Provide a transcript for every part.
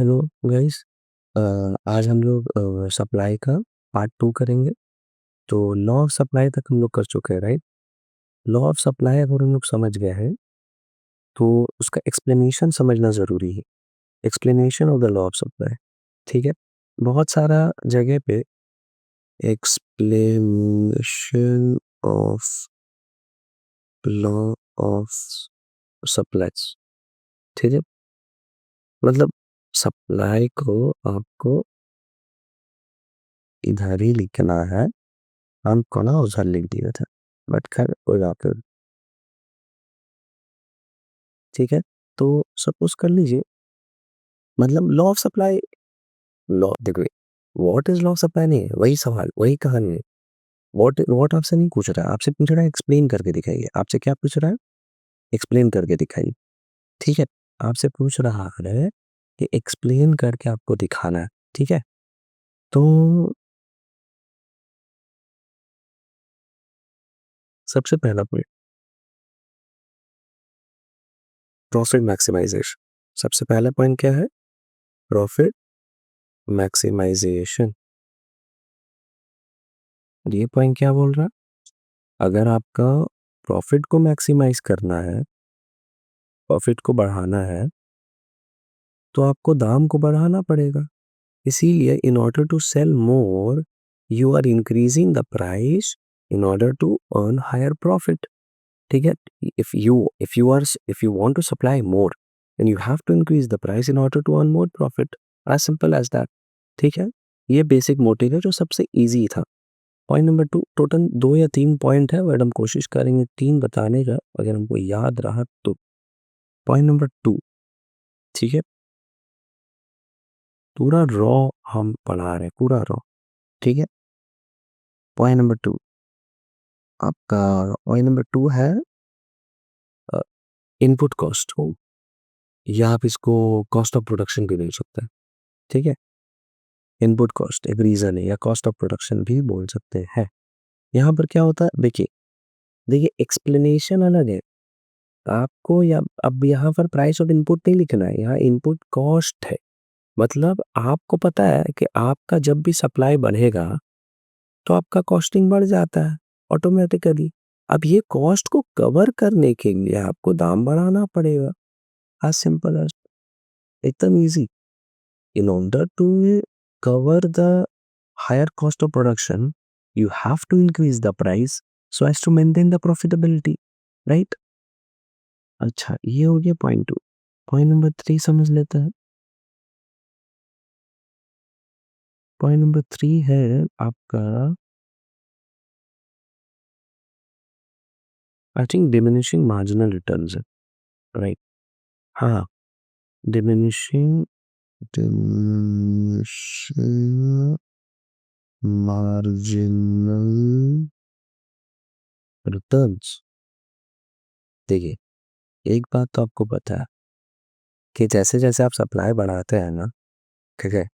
Hello guys. आज हम लोग सप्लाई का पार्ट 2 करेंगे। तो लॉ ऑफ सप्लाई तक हम लोग कर चुके हैं, राइट? लॉ ऑफ सप्लाई अगर हम लोग समझ गए हैं तो उसका एक्सप्लेनेशन समझना ज़रूरी है। Explanation of the law of supply, ठीक है? बहुत सारा जगह पे explanation of law of supplies, ठीक है? मतलब सप्लाई को आपको इधर ही लिखना है, हमको ना उधर लिख दिया था, बट खैर कोई बात नहीं, ठीक है? तो सपोज कर लीजिए, मतलब लॉ ऑफ सप्लाई, लॉ देखिए, what is law of supply नहीं है, वही सवाल वही कहानी है। व्हाट व्हाट आपसे नहीं पूछ रहा है, आपसे पूछ रहा है एक्सप्लेन करके दिखाइए। आपसे क्या पूछ रहा है? एक्सप्लेन करके दिखाइए, ठीक है? आपसे पूछ रहा है कि एक्सप्लेन करके आपको दिखाना है, ठीक है? तो सबसे पहला पॉइंट, प्रॉफिट मैक्सिमाइजेशन। सबसे पहला पॉइंट क्या है? Profit maximisation. ये पॉइंट क्या बोल रहा है? अगर आपका प्रॉफिट को मैक्सिमाइज करना है, प्रॉफिट को बढ़ाना है, तो आपको दाम को बढ़ाना पड़ेगा। इसीलिए in order to sell more, you are increasing the price in order to earn higher profit, ठीक है? If you want to supply more, then you have to increase the price in order to earn more profit. As simple as that, ठीक है? ये basic motive है जो सबसे easy था। Point number 2, total 2 या 3 पॉइंट है, बट हम कोशिश करेंगे 3 बताने का, अगर हमको याद रहा तो। पॉइंट नंबर 2, ठीक है? पूरा रॉ हम पढ़ा रहे हैं, पूरा रॉ, ठीक है? पॉइंट नंबर 2, आपका पॉइंट नंबर 2 है इनपुट कॉस्ट हो, या आप इसको कॉस्ट ऑफ प्रोडक्शन भी बोल सकते हैं, ठीक है? इनपुट कॉस्ट एक रीज़न है, या कॉस्ट ऑफ प्रोडक्शन भी बोल सकते हैं। यहाँ पर क्या होता है, देखिए देखिए एक्सप्लेनेशन अलग है। आपको या अब यहाँ पर प्राइस ऑफ इनपुट नहीं लिखना है, यहाँ इनपुट कॉस्ट है। मतलब आपको पता है कि आपका जब भी सप्लाई बढ़ेगा तो आपका कॉस्टिंग बढ़ जाता है ऑटोमेटिकली। अब ये कॉस्ट को कवर करने के लिए आपको दाम बढ़ाना पड़ेगा। एज सिंपल एज, एकदम easy. In order to cover the higher cost of production, you have to increase the price so as to maintain the profitability, right? अच्छा, ये हो गया पॉइंट 2। पॉइंट नंबर 3 समझ लेते हैं। पॉइंट नंबर 3 है आपका, I think diminishing marginal returns है, राइट? हाँ, डिमिनिशिंग डिमिनिशिंग मार्जिनल रिटर्न्स। देखिए, एक बात तो आपको पता है कि जैसे-जैसे आप सप्लाई बढ़ाते हैं ना, ठीक है?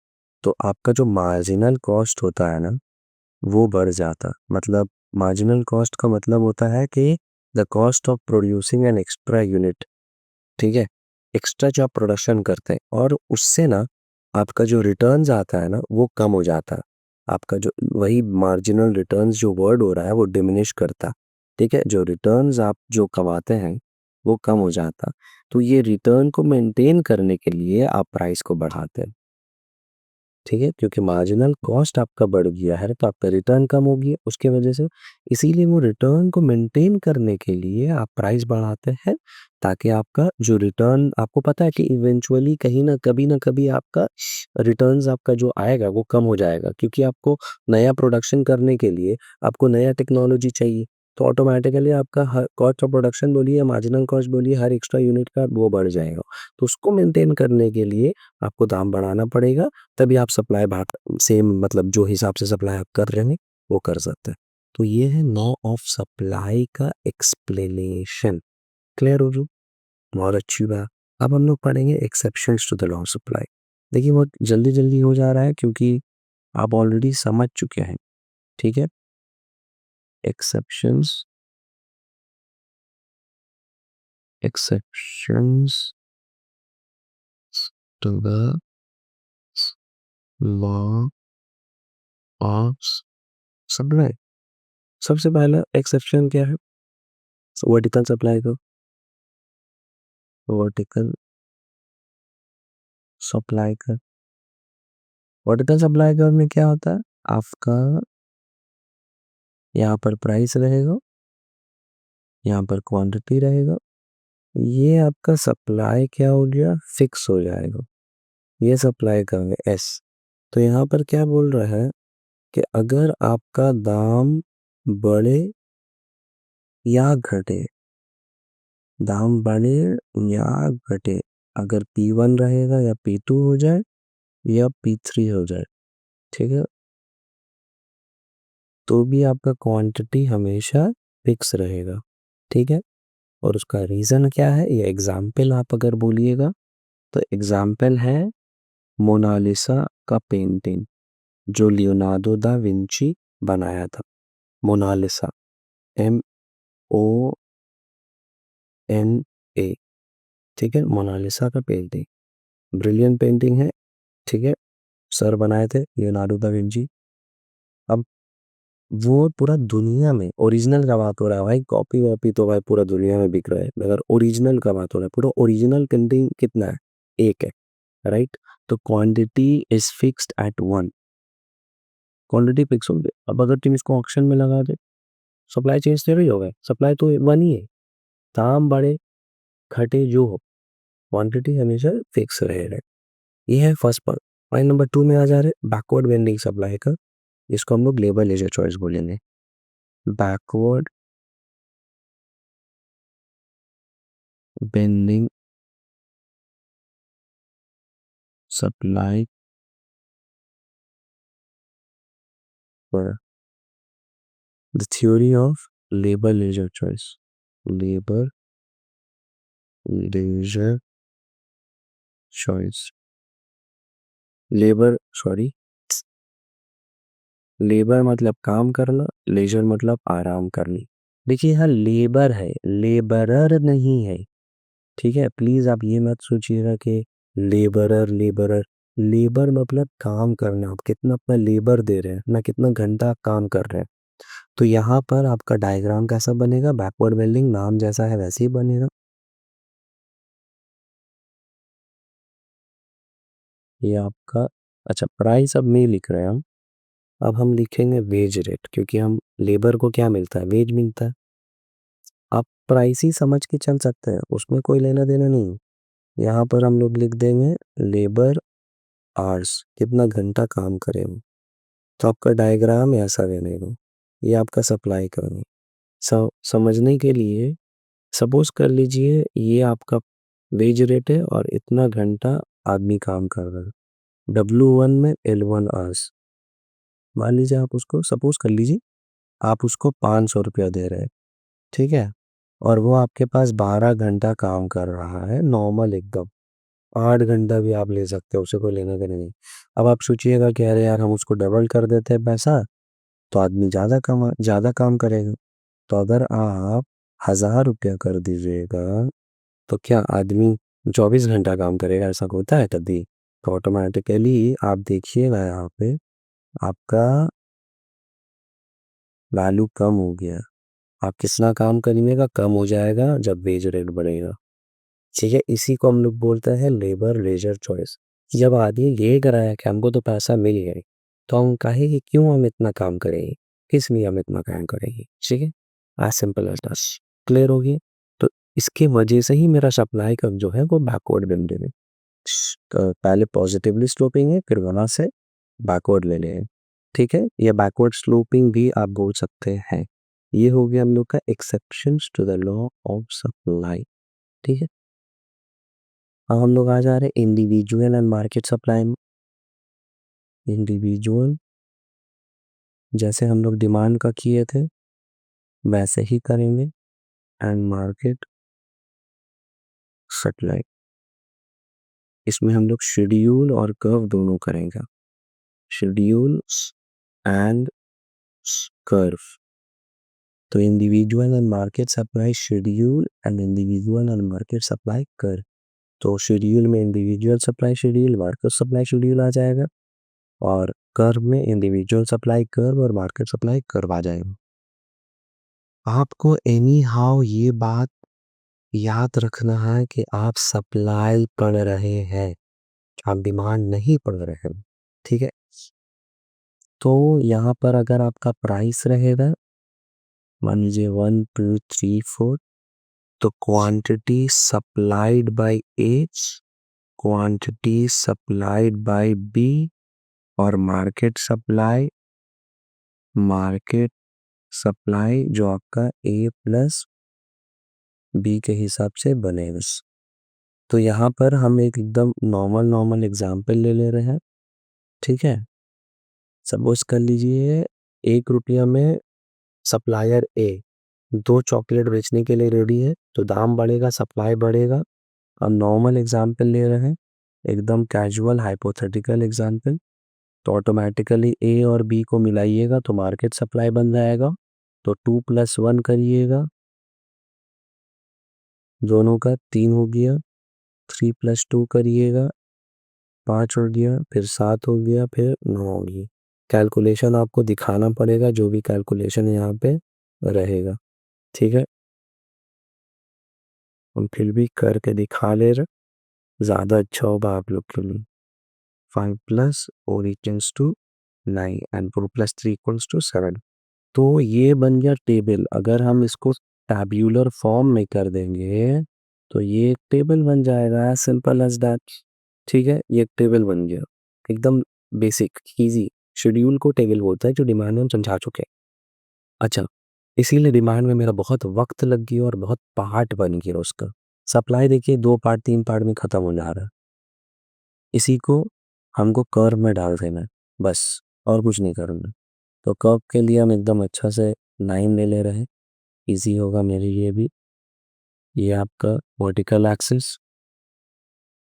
तो आपका जो मार्जिनल कॉस्ट होता है ना, वो बढ़ जाता। मतलब मार्जिनल कॉस्ट का मतलब होता है कि the cost of producing an extra unit, ठीक है? एक्स्ट्रा जो आप प्रोडक्शन करते हैं, और उससे ना आपका जो रिटर्न्स आता है ना, वो कम हो जाता है। आपका जो वही मार्जिनल रिटर्न्स जो वर्ड हो रहा है, वो डिमिनिश करता, ठीक है? जो रिटर्न्स आप जो कमाते हैं, वो कम हो जाता। तो ये रिटर्न को मेंटेन करने के लिए आप प्राइस को बढ़ाते हैं, ठीक है? क्योंकि मार्जिनल कॉस्ट आपका बढ़ गया है, तो आपका रिटर्न कम हो गया उसकी वजह से। इसीलिए वो रिटर्न को मेंटेन करने के लिए आप प्राइस बढ़ाते हैं, ताकि आपका जो रिटर्न, आपको पता है कि इवेंचुअली कहीं न कभी आपका रिटर्न्स आपका जो आएगा वो कम हो जाएगा, क्योंकि आपको नया प्रोडक्शन करने के लिए आपको नया टेक्नोलॉजी चाहिए। तो ऑटोमैटिकली आपका हर कॉस्ट ऑफ प्रोडक्शन बोलिए या मार्जिनल कॉस्ट बोलिए, हर एक्स्ट्रा यूनिट का वो बढ़ जाएगा। तो उसको मेंटेन करने के लिए आपको दाम बढ़ाना पड़ेगा, तभी आप सप्लाई बात सेम, मतलब जो हिसाब से सप्लाई आप कर रहे हैं वो कर सकते हैं। तो ये है लॉ ऑफ सप्लाई का एक्सप्लेनेशन। क्लियर हो? जो बहुत अच्छी बात। अब हम लोग पढ़ेंगे exceptions to the law of supply. देखिए बहुत जल्दी जल्दी हो जा रहा है, क्योंकि आप ऑलरेडी समझ चुके हैं, ठीक है? Exceptions, exceptions to the law of supply. सबसे पहला एक्सेप्शन क्या है वर्टिकल सप्लाई का? वर्टिकल सप्लाई का वर्टिकल सप्लाई का में क्या होता है आपका? यहाँ पर प्राइस रहेगा, यहाँ पर क्वांटिटी रहेगा, ये आपका सप्लाई क्या हो गया फिक्स हो जाएगा, ये सप्लाई का है एस। तो यहाँ पर क्या बोल रहा है कि अगर आपका दाम बढ़े या घटे, दाम बढ़े या घटे, अगर P1 रहेगा या P2 हो जाए या P3 हो जाए, ठीक है, तो भी आपका क्वांटिटी हमेशा फिक्स रहेगा, ठीक है। और उसका रीज़न क्या है, ये एग्जाम्पल आप अगर बोलिएगा तो एग्जाम्पल है मोनालिसा का पेंटिंग जो लियोनार्डो दा विंची बनाया था। मोनालिसा MONA, ठीक है, मोनालिसा का पेंटिंग ब्रिलियंट पेंटिंग है, ठीक है, सर बनाए थे लियोनार्डो दा विंची। अब वो पूरा दुनिया में ओरिजिनल का बात हो रहा है भाई, कॉपी वॉपी तो भाई पूरा दुनिया में बिक रहा है, मगर ओरिजिनल का बात हो रहा है, पूरा ओरिजिनल पेंटिंग कितना है, एक है, राइट। तो quantity is fixed at 1, quantity fix होगी। अब अगर तुम इसको ऑक्शन में लगा दे, सप्लाई चेंज थोड़ी होगा, सप्लाई तो 1 ही है, दाम बढ़े घटे जो हो, क्वांटिटी हमेशा फिक्स रहेगा। ये है फर्स्ट पॉइंट। पॉइंट नंबर 2 में आ जा रहे बैकवर्ड बेंडिंग सप्लाई का, जिसको हम लोग लेबर लेजर चॉइस बोलेंगे। बैकवर्ड बेंडिंग सप्लाई पर the theory of labour leisure choice, labour leisure choice, labour sorry labour मतलब काम करना, लेजर मतलब आराम करनी। देखिए यहाँ लेबर है, लेबरर नहीं है, ठीक है। प्लीज आप ये मत सोचिएगा कि लेबरर लेबरर, लेबर मतलब काम करना, आप कितना अपना लेबर दे रहे हैं ना, कितना घंटा आप काम कर रहे हैं। तो यहाँ पर आपका डायग्राम कैसा बनेगा, बैकवर्ड वेल्डिंग नाम जैसा है वैसे ही बनेगा। ये आपका अच्छा प्राइस अब नहीं लिख रहे हैं हम, अब हम लिखेंगे वेज रेट, क्योंकि हम लेबर को क्या मिलता है, वेज मिलता है। आप प्राइस ही समझ के चल सकते हैं, उसमें कोई लेना देना नहीं। यहाँ पर हम लोग लिख देंगे लेबर आवर्स, कितना घंटा काम करे वो। तो आपका डायग्राम ऐसा बनेगा, ये आपका सप्लाई करना। समझने के लिए सपोज कर लीजिए ये आपका वेज रेट है और इतना घंटा आदमी काम कर रहा है, W1 में L1 आवर्स। मान लीजिए आप उसको सपोज कर लीजिए आप उसको 500 रुपया दे रहे हैं, ठीक है, और वो आपके पास 12 घंटा काम कर रहा है नॉर्मल एकदम, 8 घंटा भी आप ले सकते हो, उसे कोई लेना देना नहीं। अब आप सोचिएगा कि अरे यार हम उसको डबल कर देते हैं पैसा, तो आदमी ज़्यादा काम करेगा। तो अगर आप 1000 रुपया कर दीजिएगा तो क्या आदमी 24 घंटा काम करेगा, ऐसा होता है कभी? तो ऑटोमेटिकली आप देखिएगा यहाँ पे आपका वैल्यू कम हो गया, आप कितना काम करिएगा कम हो जाएगा जब वेज रेट बढ़ेगा, ठीक है। इसी को हम लोग बोलते हैं लेबर लेजर चॉइस। जब आदमी ये कराया कि हमको तो पैसा मिल गया, तो हम कहे कि क्यों हम इतना काम करेंगे, किस लिए हम इतना काम करेंगे, ठीक है। आज सिंपल एज दैट, क्लियर होगी। तो इसके वजह से ही मेरा सप्लाई का जो है वो बैकवर्ड बिल्डिंग है। पहले पॉजिटिवली स्लोपिंग है, फिर वहां से बैकवर्ड ले लें, ठीक है। या बैकवर्ड स्लोपिंग भी आप बोल सकते हैं। ये हो गया हम लोग का exceptions to the law of supply, ठीक है। अब हम लोग आ जा रहे हैं इंडिविजुअल एंड मार्केट सप्लाई में। इंडिविजुअल जैसे हम लोग डिमांड का किए थे वैसे ही करेंगे, एंड मार्केट सप्लाई, इसमें हम लोग शेड्यूल और कर्व दोनों करेंगे, शेड्यूल एंड कर्व। तो individual and market supply schedule and individual and market supply curve. तो शेड्यूल में individual supply schedule, market supply schedule आ जाएगा। और कर्व में इंडिविजुअल सप्लाई कर्व और मार्केट सप्लाई कर्व आ जाएगा। आपको एनी हाउ ये बात याद रखना है कि आप सप्लाई पढ़ रहे हैं, आप डिमांड नहीं पढ़ रहे हैं, ठीक है। तो यहाँ पर अगर आपका प्राइस रहेगा मान लीजिए 1 2 3 4, तो quantity supplied by H, quantity supplied by B और मार्केट सप्लाई जो आपका ए प्लस बी के हिसाब से बनेगा। तो यहाँ पर हम एक एकदम नॉर्मल एग्जांपल ले ले रहे हैं, ठीक है। सपोज कर लीजिए 1 रुपया में सप्लायर ए 2 चॉकलेट बेचने के लिए रेडी है, तो दाम बढ़ेगा, सप्लाई बढ़ेगा। अब नॉर्मल एग्जांपल ले रहे हैं, एकदम कैजुअल हाइपोथेटिकल एग्जांपल, तो ऑटोमेटिकली ए और बी को मिलाइएगा तो मार्केट सप्लाई बन जाएगा। तो 2 + 1 करिएगा, दोनों का 3 हो गया। 3 + 2 करिएगा, 5 हो गया, फिर 7 हो गया, फिर 9 हो गया। कैलकुलेशन आपको दिखाना पड़ेगा, जो भी कैलकुलेशन यहाँ पे रहेगा, ठीक है। हम फिर भी करके दिखा ले रहे, ज़्यादा अच्छा होगा आप लोग के लिए। 5 + 4 = 9 एंड 4 + 3 = 7। तो ये बन गया टेबल। अगर हम इसको टैब्यूलर फॉर्म में कर देंगे तो ये एक टेबल बन जाएगा, एज सिंपल एज दैट, ठीक है। ये एक टेबल बन गया, एकदम बेसिक इजी। शेड्यूल को टेबल बोलता है, जो डिमांड में हम समझा चुके हैं। अच्छा, इसीलिए डिमांड में मेरा बहुत वक्त लग गया और बहुत पार्ट बन गया उसका। सप्लाई देखिए 2 पार्ट 3 पार्ट में ख़त्म हो जा रहा है। इसी को हमको कर्व में डाल देना है, बस और कुछ नहीं करना। तो कर्व के लिए हम एकदम अच्छा से लाइन ले ले रहे हैं, इजी होगा मेरे लिए भी। ये आपका वर्टिकल एक्सिस,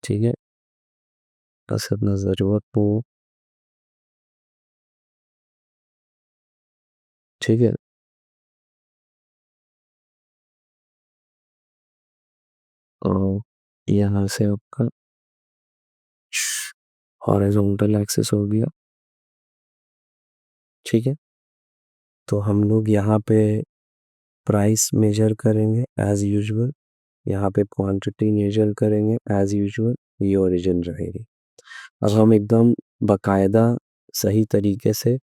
ठीक है। बस अपना ज़रूरत हो, ठीक है। और यहाँ से आपका हॉरिजॉन्टल एक्सिस हो गया, ठीक है। तो हम लोग यहाँ पे प्राइस मेजर करेंगे एज यूजुअल, यहाँ पे क्वांटिटी मेजर करेंगे एज यूजुअल, ये ओरिजिन रहेगी। अब हम एकदम बाकायदा सही तरीके से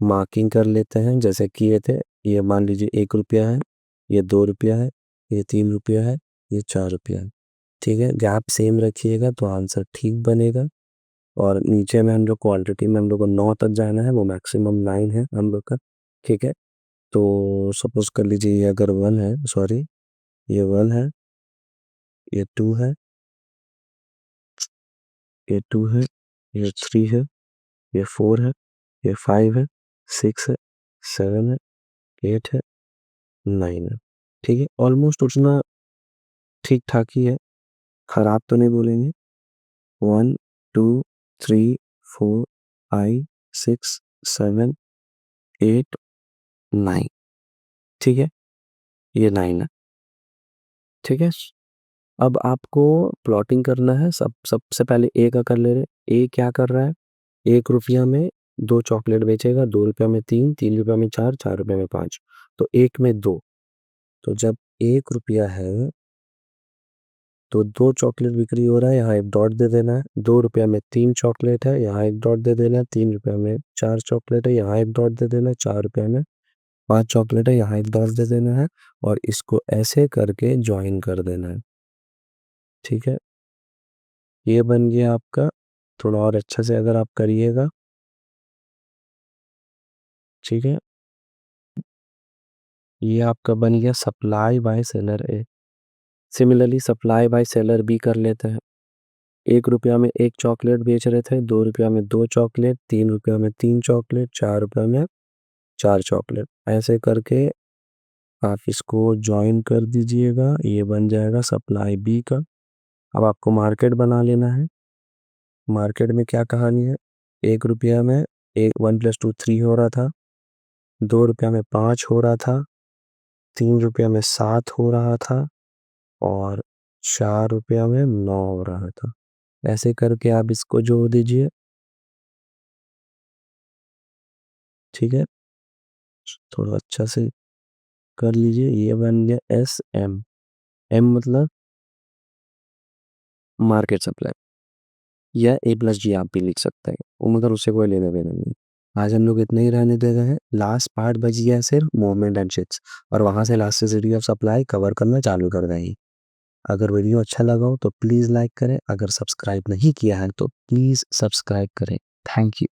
मार्किंग कर लेते हैं जैसे किए थे। ये मान लीजिए 1 रुपया है, ये 2 रुपया है, ये 3 रुपया है, ये 4 रुपया है, ठीक है। गैप सेम रखिएगा तो आंसर ठीक बनेगा। और नीचे में हम लोग क्वांटिटी में हम लोग को 9 तक जाना है, वो मैक्सिमम 9 है हम लोग का, ठीक है। तो सपोज कर लीजिए ये अगर 1 है, सॉरी ये 1 है, ये 2 है, ये 2 है, ये 3 है, ये 4 है, ये 5 है, 6 है, 7 है, 8 है, 9 है, ठीक है। ऑलमोस्ट उतना ठीक ठाक ही है, खराब तो नहीं बोलेंगे। 1 2 3 4 5 6 7 8 9, ठीक है। ये 9 है, ठीक है। अब आपको प्लॉटिंग करना है। सबसे पहले ए का कर ले रहे। ए क्या कर रहा है, 1 रुपया में 2 चॉकलेट बेचेगा, 2 रुपया में 3, 3 रुपया में 4, 4 रुपया में 5, तो 1 में 2। तो जब 1 रुपया है तो 2 चॉकलेट बिक्री हो रहा है, यहाँ एक डॉट दे देना है। 2 रुपया में 3 चॉकलेट है, यहाँ एक डॉट दे देना है। 3 रुपया में 4 चॉकलेट है, यहाँ एक डॉट दे देना है। 4 रुपया में 5 चॉकलेट है, यहाँ एक डॉट दे देना है। और इसको ऐसे करके ज्वाइन कर देना है, ठीक है। ये बन गया आपका। थोड़ा और अच्छा से अगर आप करिएगा, ठीक है। ये आपका बन गया supply by seller A. Similarly supply by seller B कर लेते हैं। 1 रुपया में 1 चॉकलेट बेच रहे थे, 2 रुपया में 2 चॉकलेट, 3 रुपया में 3 चॉकलेट, 4 रुपया में 4 चॉकलेट। ऐसे करके आप इसको ज्वाइन कर दीजिएगा, ये बन जाएगा सप्लाई बी का। अब आपको मार्केट बना लेना है। मार्केट में क्या कहानी है, 1 रुपया में 1 + 2 3 हो रहा था, 2 रुपया में 5 हो रहा था, 3 रुपया में 7 हो रहा था और 4 रुपया में 9 हो रहा था। ऐसे करके आप इसको जोड़ दीजिए। ठीक है, थोड़ा अच्छा से कर लीजिए। ये बन गया एस एम। एम मतलब मार्केट सप्लाई, या ए प्लस जी आप भी लिख सकते हैं, वो मगर उससे कोई लेना देना नहीं। आज हम लोग इतने ही रहने दे रहे हैं। लास्ट पार्ट बच गया है सिर्फ मूवमेंट एंड शिफ्ट्स, और वहाँ से इलास्टिसिटी ऑफ सप्लाई कवर करना चालू कर देंगे। अगर वीडियो अच्छा लगा हो तो प्लीज़ लाइक करें, अगर सब्सक्राइब नहीं किया है तो प्लीज़ सब्सक्राइब करें। Thank you.